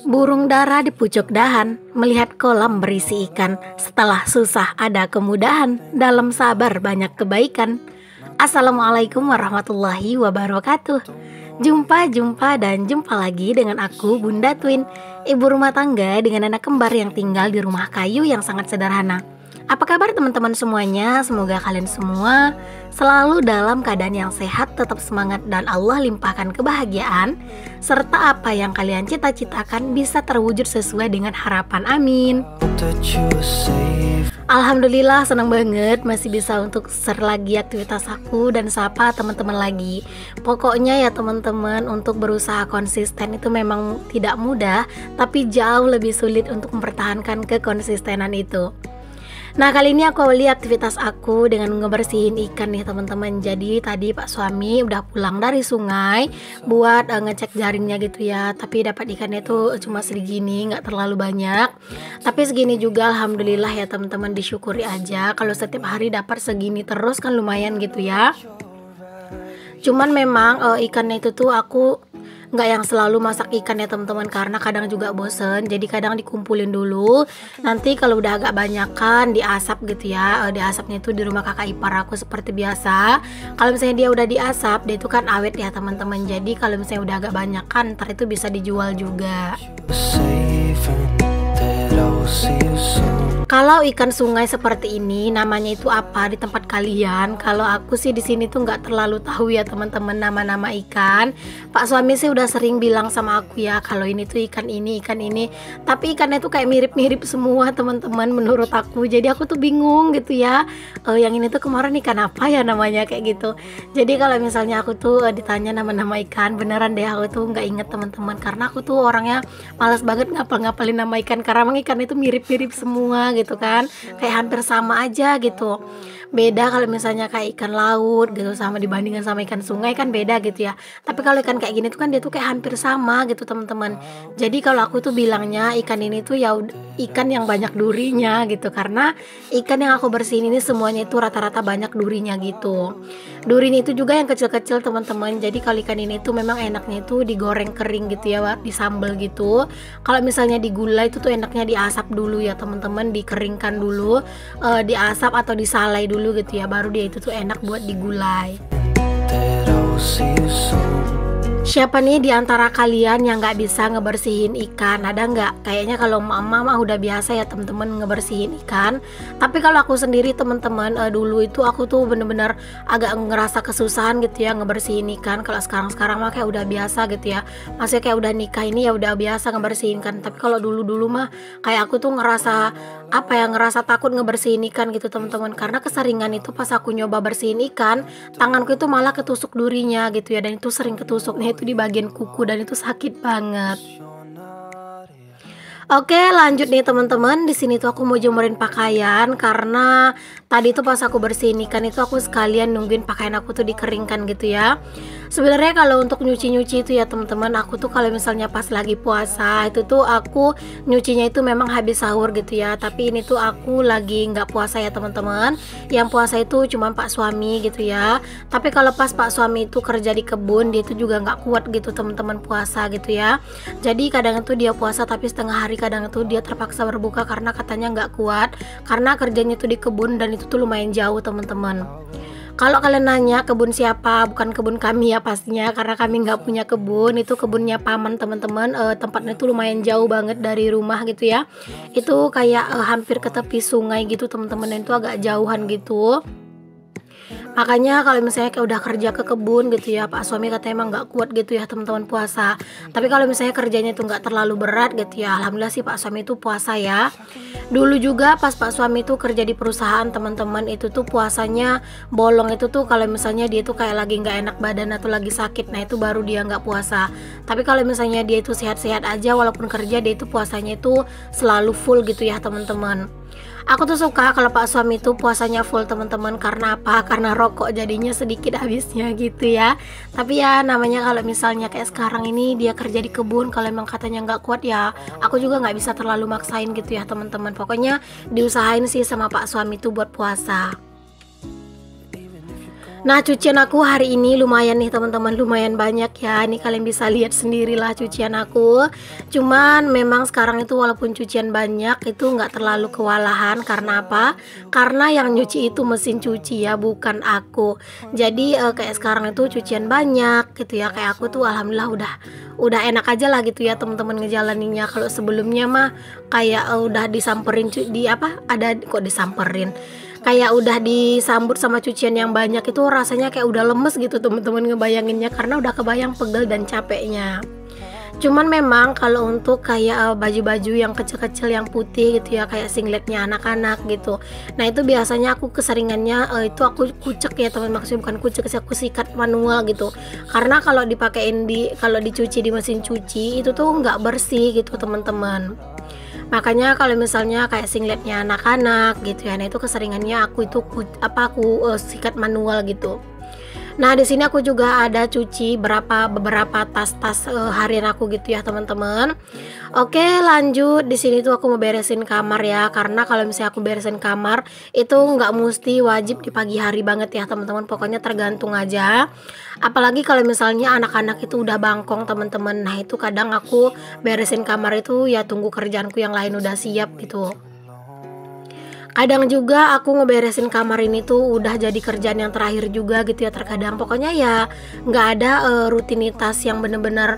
Burung dara di pucuk dahan melihat kolam berisi ikan. Setelah susah ada kemudahan, dalam sabar banyak kebaikan. Assalamualaikum warahmatullahi wabarakatuh. Jumpa dan jumpa lagi dengan aku Bunda Twin, ibu rumah tangga dengan anak kembar yang tinggal di rumah kayu yang sangat sederhana. Apa kabar teman-teman semuanya? Semoga kalian semua selalu dalam keadaan yang sehat, tetap semangat, dan Allah limpahkan kebahagiaan serta apa yang kalian cita-citakan bisa terwujud sesuai dengan harapan. Amin. Alhamdulillah, senang banget masih bisa untuk share lagi aktivitas aku dan sapa teman-teman lagi. Pokoknya ya teman-teman, untuk berusaha konsisten itu memang tidak mudah, tapi jauh lebih sulit untuk mempertahankan kekonsistenan itu. Nah, kali ini aku awali aktivitas aku dengan ngebersihin ikan nih teman-teman. Jadi tadi Pak suami udah pulang dari sungai buat ngecek jaringnya gitu ya. Tapi dapat ikannya tuh cuma segini, nggak terlalu banyak. Tapi segini juga alhamdulillah ya teman-teman, disyukuri aja. Kalau setiap hari dapat segini terus kan lumayan gitu ya. Cuman memang ikannya itu tuh aku nggak yang selalu masak ikan ya teman-teman, karena kadang juga bosen. Jadi kadang dikumpulin dulu, nanti kalau udah agak banyakan diasap gitu ya. Diasapnya itu di rumah kakak ipar aku seperti biasa. Kalau misalnya dia udah diasap, dia itu kan awet ya teman-teman. Jadi kalau misalnya udah agak banyakan, ntar itu bisa dijual juga. Kalau ikan sungai seperti ini namanya itu apa di tempat kalian? Kalau aku sih di sini tuh nggak terlalu tahu ya teman-teman nama-nama ikan. Pak suami sih udah sering bilang sama aku ya kalau ini tuh ikan ini, ikan ini. Tapi ikannya tuh kayak mirip-mirip semua teman-teman menurut aku. Jadi aku tuh bingung gitu ya. Yang ini tuh kemarin ikan apa ya namanya kayak gitu. Jadi kalau misalnya aku tuh ditanya nama-nama ikan, beneran deh aku tuh nggak inget teman-teman, karena aku tuh orangnya malas banget ngapal-ngapalin nama ikan, karena emang ikan itu mirip-mirip semua gitu kan, kayak hampir sama aja gitu. Beda kalau misalnya kayak ikan laut gitu sama dibandingkan sama ikan sungai kan beda gitu ya. Tapi kalau ikan kayak gini tuh kan dia tuh kayak hampir sama gitu teman-teman. Jadi kalau aku tuh bilangnya ikan ini tuh ya ikan yang banyak durinya gitu, karena ikan yang aku bersihin ini semuanya itu rata-rata banyak durinya gitu. Durinya itu juga yang kecil-kecil teman-teman. Jadi kalau ikan ini tuh memang enaknya itu digoreng kering gitu ya, disambel gitu. Kalau misalnya digulai itu tuh enaknya diasap dulu ya teman-teman, dikeringkan dulu, diasap atau disalai dulu gitu ya, baru dia itu tuh enak buat digulai. Siapa nih di antara kalian yang nggak bisa ngebersihin ikan? Ada nggak? Kayaknya kalau mama mah udah biasa ya teman-teman ngebersihin ikan. Tapi kalau aku sendiri teman-teman, dulu itu aku tuh bener-bener agak ngerasa kesusahan gitu ya ngebersihin ikan. Kalau sekarang mah kayak udah biasa gitu ya. Masih kayak udah nikah ini ya udah biasa ngebersihin ikan. Tapi kalau dulu mah kayak aku tuh ngerasa ngerasa takut ngebersihin ikan gitu teman-teman, karena keseringan itu pas aku nyoba bersihin ikan, tanganku itu malah ketusuk durinya gitu ya, dan itu sering ketusuknya itu di bagian kuku dan itu sakit banget. Oke, lanjut nih teman-teman. Di sini tuh aku mau jemurin pakaian, karena tadi tuh pas aku bersihin ikan itu aku sekalian nungguin pakaian aku tuh dikeringkan gitu ya. Sebenarnya kalau untuk nyuci-nyuci itu ya teman-teman, aku tuh kalau misalnya pas lagi puasa itu tuh aku nyucinya itu memang habis sahur gitu ya. Tapi ini tuh aku lagi nggak puasa ya teman-teman. Yang puasa itu cuma Pak suami gitu ya. Tapi kalau pas Pak suami itu kerja di kebun, dia itu juga nggak kuat gitu teman-teman puasa gitu ya. Jadi kadang itu dia puasa tapi setengah hari, kadang itu dia terpaksa berbuka karena katanya nggak kuat, karena kerjanya itu di kebun dan itu tuh lumayan jauh teman-teman. Kalau kalian nanya kebun siapa, bukan kebun kami ya pastinya, karena kami nggak punya kebun. Itu kebunnya paman teman-teman. Tempatnya itu lumayan jauh banget dari rumah gitu ya. Itu kayak hampir ke tepi sungai gitu teman-teman, dan itu agak jauhan gitu. Makanya kalau misalnya kayak udah kerja ke kebun gitu ya, Pak suami katanya emang nggak kuat gitu ya teman-teman puasa. Tapi kalau misalnya kerjanya itu nggak terlalu berat gitu ya, alhamdulillah sih Pak suami itu puasa ya. Dulu juga pas Pak suami itu kerja di perusahaan teman-teman, itu tuh puasanya bolong itu tuh kalau misalnya dia tuh kayak lagi nggak enak badan atau lagi sakit, nah itu baru dia nggak puasa. Tapi kalau misalnya dia itu sehat-sehat aja walaupun kerja, dia itu puasanya itu selalu full gitu ya teman-teman. Aku tuh suka kalau Pak suami itu puasanya full teman-teman. Karena apa? Karena rokok jadinya sedikit habisnya gitu ya. Tapi ya namanya kalau misalnya kayak sekarang ini dia kerja di kebun, kalau emang katanya nggak kuat ya aku juga nggak bisa terlalu maksain gitu ya teman-teman. Pokoknya diusahain sih sama Pak suami itu buat puasa. Nah, cucian aku hari ini lumayan nih teman-teman, lumayan banyak ya. Ini kalian bisa lihat sendirilah cucian aku. Cuman memang sekarang itu walaupun cucian banyak itu nggak terlalu kewalahan. Karena apa? Karena yang nyuci itu mesin cuci ya, bukan aku. Jadi kayak sekarang itu cucian banyak gitu ya. Kayak aku tuh alhamdulillah udah enak aja lah gitu ya teman-teman ngejalaninnya. Kalau sebelumnya mah kayak udah disamperin di apa? Ada kok disamperin, kayak udah disambut sama cucian yang banyak itu rasanya kayak udah lemes gitu temen-temen ngebayanginnya, karena udah kebayang pegel dan capeknya. Cuman memang kalau untuk kayak baju-baju yang kecil-kecil yang putih gitu ya, kayak singletnya anak-anak gitu, nah itu biasanya aku keseringannya itu aku kucek ya teman, maksudnya bukan kucek sih, aku sikat manual gitu, karena kalau dicuci di mesin cuci itu tuh nggak bersih gitu teman-teman. Makanya kalau misalnya kayak singletnya anak-anak gitu ya, nah itu keseringannya aku itu sikat manual gitu. Nah, di sini aku juga ada cuci beberapa tas-tas harian aku gitu ya, teman-teman. Oke, lanjut. Di sini tuh aku mau beresin kamar ya, karena kalau misalnya aku beresin kamar itu nggak mesti wajib di pagi hari banget ya, teman-teman. Pokoknya tergantung aja. Apalagi kalau misalnya anak-anak itu udah bangkong, teman-teman. Nah, itu kadang aku beresin kamar itu ya tunggu kerjaanku yang lain udah siap gitu. Kadang juga aku ngeberesin kamar ini tuh udah jadi kerjaan yang terakhir juga gitu ya terkadang. Pokoknya ya nggak ada rutinitas yang bener-bener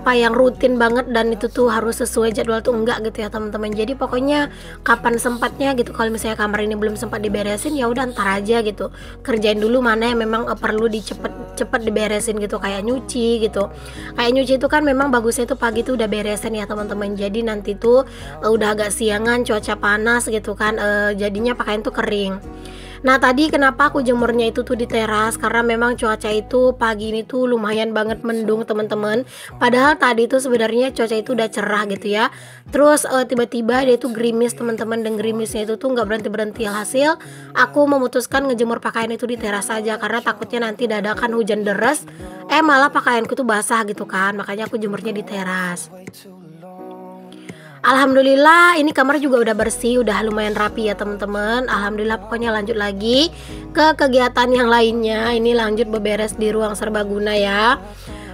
yang rutin banget dan itu tuh harus sesuai jadwal tuh enggak gitu ya teman-teman. Jadi pokoknya kapan sempatnya gitu, kalau misalnya kamar ini belum sempat diberesin ya udah ntar aja gitu, kerjain dulu mana yang memang perlu cepet diberesin gitu, kayak nyuci gitu. Kayak nyuci itu kan memang bagusnya itu pagi tuh udah beresin ya teman-teman, jadi nanti tuh udah agak siangan cuaca panas gitu kan, jadinya pakaian tuh kering. Nah, tadi kenapa aku jemurnya itu tuh di teras, karena memang cuaca itu pagi ini tuh lumayan banget mendung teman-teman. Padahal tadi tuh sebenarnya cuaca itu udah cerah gitu ya. Terus tiba-tiba dia tuh gerimis teman-teman, dan gerimisnya itu tuh nggak berhenti-berhenti. Hasil aku memutuskan ngejemur pakaian itu di teras aja, karena takutnya nanti dadakan hujan deras malah pakaianku tuh basah gitu kan. Makanya aku jemurnya di teras. Alhamdulillah ini kamar juga udah bersih, udah lumayan rapi ya teman-teman. Alhamdulillah, pokoknya lanjut lagi ke kegiatan yang lainnya. Ini lanjut beberes di ruang serbaguna ya.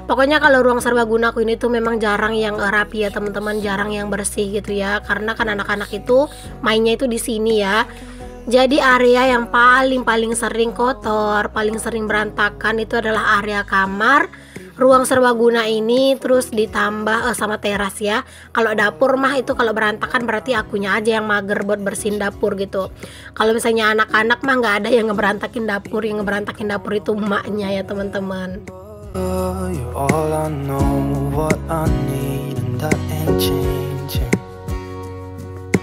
Pokoknya kalau ruang serbaguna aku ini tuh memang jarang yang rapi ya teman-teman, jarang yang bersih gitu ya. Karena kan anak-anak itu mainnya itu di sini ya. Jadi area yang paling sering kotor, paling sering berantakan itu adalah area kamar, ruang serbaguna ini, terus ditambah sama teras ya. Kalau dapur mah itu kalau berantakan berarti akunya aja yang mager buat bersihin dapur gitu. Kalau misalnya anak-anak mah nggak ada yang ngeberantakin dapur, yang ngeberantakin dapur itu emaknya ya teman-teman. You're all I know, what I need, and that ain't changing.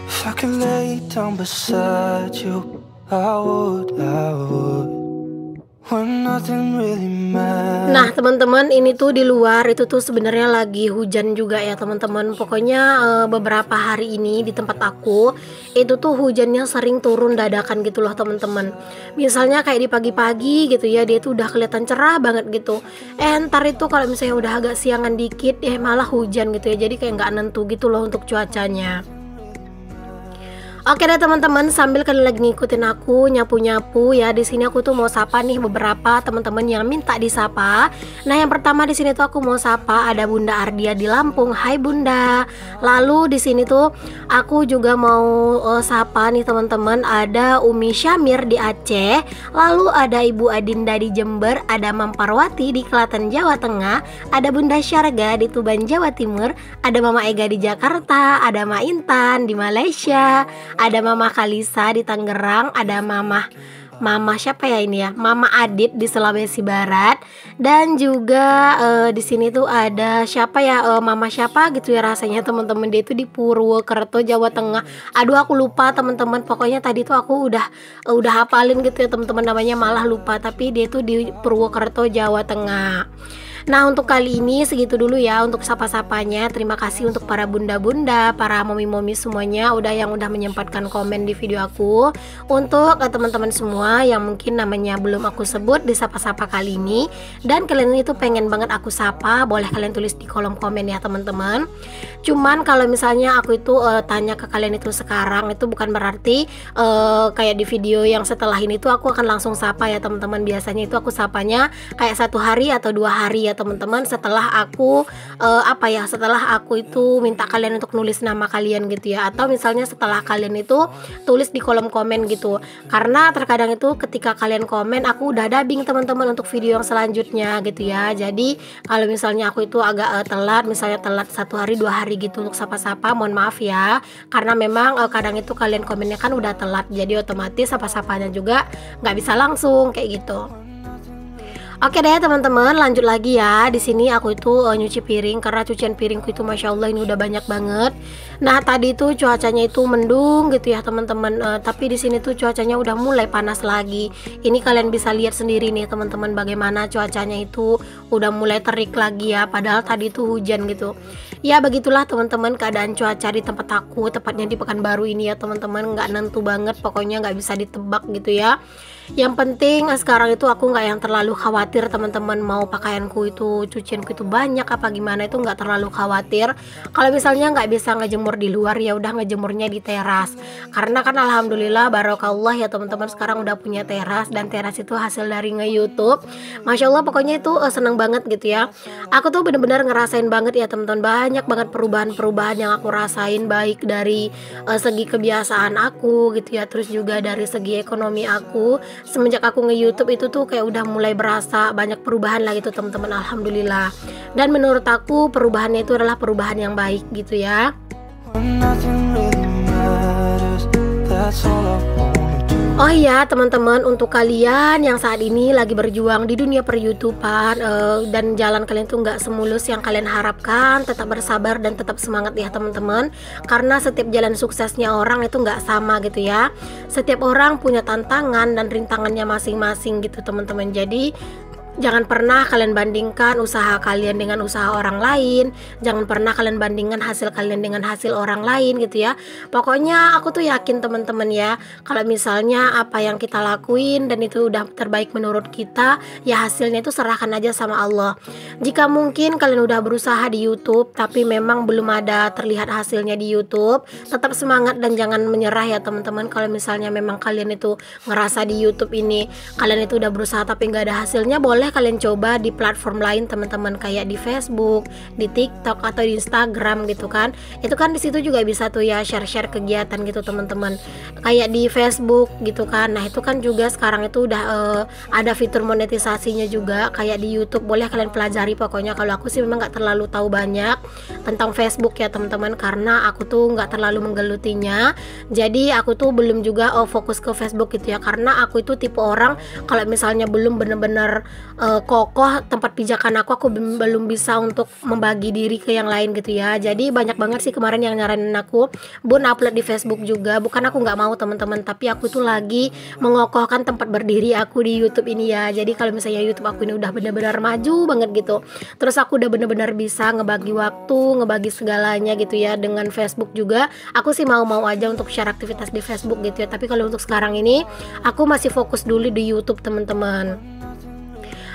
If I could lay down beside you, I would. Nah teman-teman, ini tuh di luar itu tuh sebenarnya lagi hujan juga ya teman-teman. Pokoknya beberapa hari ini di tempat aku itu tuh hujannya sering turun dadakan gitu loh teman-teman. Misalnya kayak di pagi-pagi gitu ya, dia tuh udah kelihatan cerah banget gitu. Ntar itu kalau misalnya udah agak siangan dikit malah hujan gitu ya. Jadi kayak nggak nentu gitu loh untuk cuacanya. Oke deh teman-teman, sambil kalian lagi ngikutin aku nyapu-nyapu ya, di sini aku tuh mau sapa nih beberapa teman-teman yang minta disapa. Nah, yang pertama di sini tuh aku mau sapa ada Bunda Ardia di Lampung. Hai Bunda. Lalu di sini tuh aku juga mau sapa nih teman-teman, ada Umi Syamir di Aceh. Lalu ada Ibu Adinda di Jember, ada Mam Parwati di Klaten Jawa Tengah, ada Bunda Syarga di Tuban Jawa Timur, ada Mama Ega di Jakarta, ada Ma Intan di Malaysia, ada Mama Kalisa di Tangerang, ada Mama siapa ya ini ya, Mama Adit di Sulawesi Barat, dan juga di sini tuh ada siapa ya, Mama siapa gitu ya rasanya teman-teman, dia itu di Purwokerto Jawa Tengah. Aduh aku lupa teman-teman, pokoknya tadi tuh aku udah hafalin gitu ya teman-teman namanya, malah lupa, tapi dia tuh di Purwokerto Jawa Tengah. Nah, untuk kali ini segitu dulu ya untuk sapa-sapanya. Terima kasih untuk para bunda-bunda, para momi-momi semuanya yang udah menyempatkan komen di video aku. Untuk teman-teman semua yang mungkin namanya belum aku sebut di sapa-sapa kali ini dan kalian itu pengen banget aku sapa, boleh kalian tulis di kolom komen ya teman-teman. Cuman kalau misalnya aku itu tanya ke kalian itu sekarang, itu bukan berarti kayak di video yang setelah ini tuh aku akan langsung sapa ya teman-teman. Biasanya itu aku sapanya kayak 1 hari atau 2 hari ya teman-teman, setelah aku setelah aku itu minta kalian untuk nulis nama kalian gitu ya, atau misalnya setelah kalian itu tulis di kolom komen gitu. Karena terkadang itu ketika kalian komen aku udah dubbing teman-teman untuk video yang selanjutnya gitu ya. Jadi kalau misalnya aku itu agak telat, misalnya telat 1 hari 2 hari gitu untuk sapa-sapa, mohon maaf ya, karena memang kadang itu kalian komennya kan udah telat, jadi otomatis sapa-sapanya juga nggak bisa langsung kayak gitu. Oke deh teman-teman, lanjut lagi ya. Di sini aku itu nyuci piring karena cucian piringku itu masya Allah ini udah banyak banget. Nah tadi itu cuacanya itu mendung gitu ya teman-teman. Tapi di sini tuh cuacanya udah mulai panas lagi. Ini kalian bisa lihat sendiri nih teman-teman bagaimana cuacanya itu udah mulai terik lagi ya. Padahal tadi itu hujan gitu. Ya begitulah teman-teman keadaan cuaca di tempat aku, tepatnya di Pekanbaru ini ya teman-teman. Nggak nentu banget, pokoknya nggak bisa ditebak gitu ya. Yang penting sekarang itu aku nggak yang terlalu khawatir teman-teman, mau pakaianku itu cucianku itu banyak apa gimana, itu nggak terlalu khawatir. Kalau misalnya nggak bisa ngejemur di luar ya udah ngejemurnya di teras, karena kan alhamdulillah barokallah ya teman-teman sekarang udah punya teras, dan teras itu hasil dari nge-YouTube. Masya Allah pokoknya itu seneng banget gitu ya. Aku tuh bener-bener ngerasain banget ya teman-teman, banyak banget perubahan-perubahan yang aku rasain, baik dari segi kebiasaan aku gitu ya, terus juga dari segi ekonomi aku. Semenjak aku nge-YouTube itu tuh kayak udah mulai berasa banyak perubahan lah gitu teman-teman, alhamdulillah. Dan menurut aku perubahannya itu adalah perubahan yang baik gitu ya. Oh iya teman-teman, untuk kalian yang saat ini lagi berjuang di dunia per-YouTubean dan jalan kalian tuh nggak semulus yang kalian harapkan, tetap bersabar dan tetap semangat ya teman-teman. Karena setiap jalan suksesnya orang itu nggak sama gitu ya. Setiap orang punya tantangan dan rintangannya masing-masing gitu teman-teman. Jadi jangan pernah kalian bandingkan usaha kalian dengan usaha orang lain. Jangan pernah kalian bandingkan hasil kalian dengan hasil orang lain gitu ya. Pokoknya aku tuh yakin teman-teman ya, kalau misalnya apa yang kita lakuin dan itu udah terbaik menurut kita, ya hasilnya itu serahkan aja sama Allah. Jika mungkin kalian udah berusaha di YouTube tapi memang belum ada terlihat hasilnya di YouTube, tetap semangat dan jangan menyerah ya teman-teman. Kalau misalnya memang kalian itu ngerasa di YouTube ini kalian itu udah berusaha tapi nggak ada hasilnya, boleh kalian coba di platform lain teman-teman, kayak di Facebook, di TikTok atau di Instagram gitu kan. Itu kan di situ juga bisa tuh ya share-share kegiatan gitu teman-teman. Kayak di Facebook gitu kan. Nah, itu kan juga sekarang itu udah ada fitur monetisasinya juga kayak di YouTube. Boleh kalian pelajari pokoknya. Kalau aku sih memang nggak terlalu tahu banyak tentang Facebook ya teman-teman, karena aku tuh nggak terlalu menggelutinya. Jadi aku tuh belum juga fokus ke Facebook gitu ya, karena aku itu tipe orang kalau misalnya belum bener-bener kokoh tempat pijakan aku belum bisa untuk membagi diri ke yang lain gitu ya. Jadi banyak banget sih kemarin yang nyaranin aku bun upload di Facebook juga. Bukan aku nggak mau teman-teman, tapi aku tuh lagi mengokohkan tempat berdiri aku di YouTube ini ya. Jadi kalau misalnya YouTube aku ini udah benar-benar maju banget gitu, terus aku udah benar-benar bisa ngebagi waktu, ngebagi segalanya gitu ya dengan Facebook juga, aku sih mau-mau aja untuk share aktivitas di Facebook gitu ya. Tapi kalau untuk sekarang ini aku masih fokus dulu di YouTube teman-teman.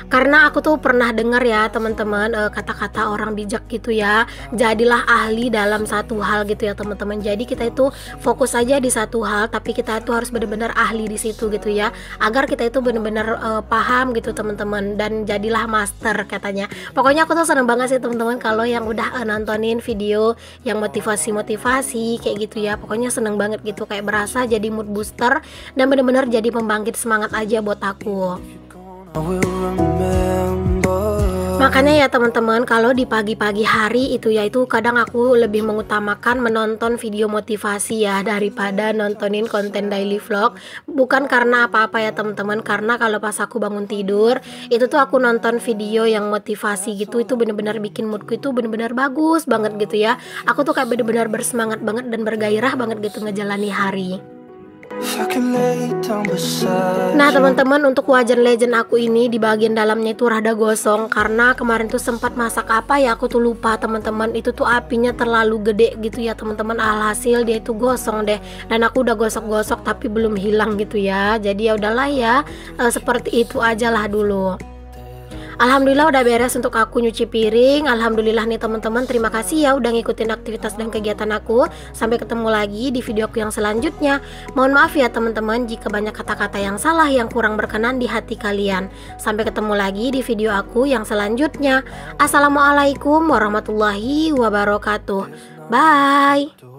Karena aku tuh pernah dengar ya teman-teman kata-kata orang bijak gitu ya, jadilah ahli dalam satu hal gitu ya teman-teman. Jadi kita itu fokus aja di satu hal, tapi kita itu harus benar-benar ahli di situ gitu ya, agar kita itu benar-benar paham gitu teman-teman, dan jadilah master katanya. Pokoknya aku tuh seneng banget sih teman-teman kalau yang udah nontonin video yang motivasi-motivasi kayak gitu ya. Pokoknya seneng banget gitu, kayak berasa jadi mood booster dan benar-benar jadi pembangkit semangat aja buat aku. Makanya ya teman-teman, kalau di pagi-pagi hari itu ya, itu kadang aku lebih mengutamakan menonton video motivasi ya daripada nontonin konten daily vlog. Bukan karena apa-apa ya teman-teman, karena kalau pas aku bangun tidur itu tuh aku nonton video yang motivasi gitu, itu bener-bener bikin moodku itu bener-bener bagus banget gitu ya. Aku tuh kayak bener-bener bersemangat banget dan bergairah banget gitu ngejalani hari. If I could lay down beside Nah you. teman-teman, untuk wajan legend aku ini di bagian dalamnya itu rada gosong karena kemarin tuh sempat masak apa ya, aku tuh lupa teman-teman. Itu tuh apinya terlalu gede gitu ya teman-teman, alhasil dia itu gosong deh. Dan aku udah gosok-gosok tapi belum hilang gitu ya. Jadi ya udahlah ya, seperti itu aja lah dulu. Alhamdulillah udah beres untuk aku nyuci piring. Alhamdulillah nih teman-teman, terima kasih ya udah ngikutin aktivitas dan kegiatan aku. Sampai ketemu lagi di video aku yang selanjutnya. Mohon maaf ya teman-teman jika banyak kata-kata yang salah yang kurang berkenan di hati kalian. Sampai ketemu lagi di video aku yang selanjutnya. Assalamualaikum warahmatullahi wabarakatuh. Bye.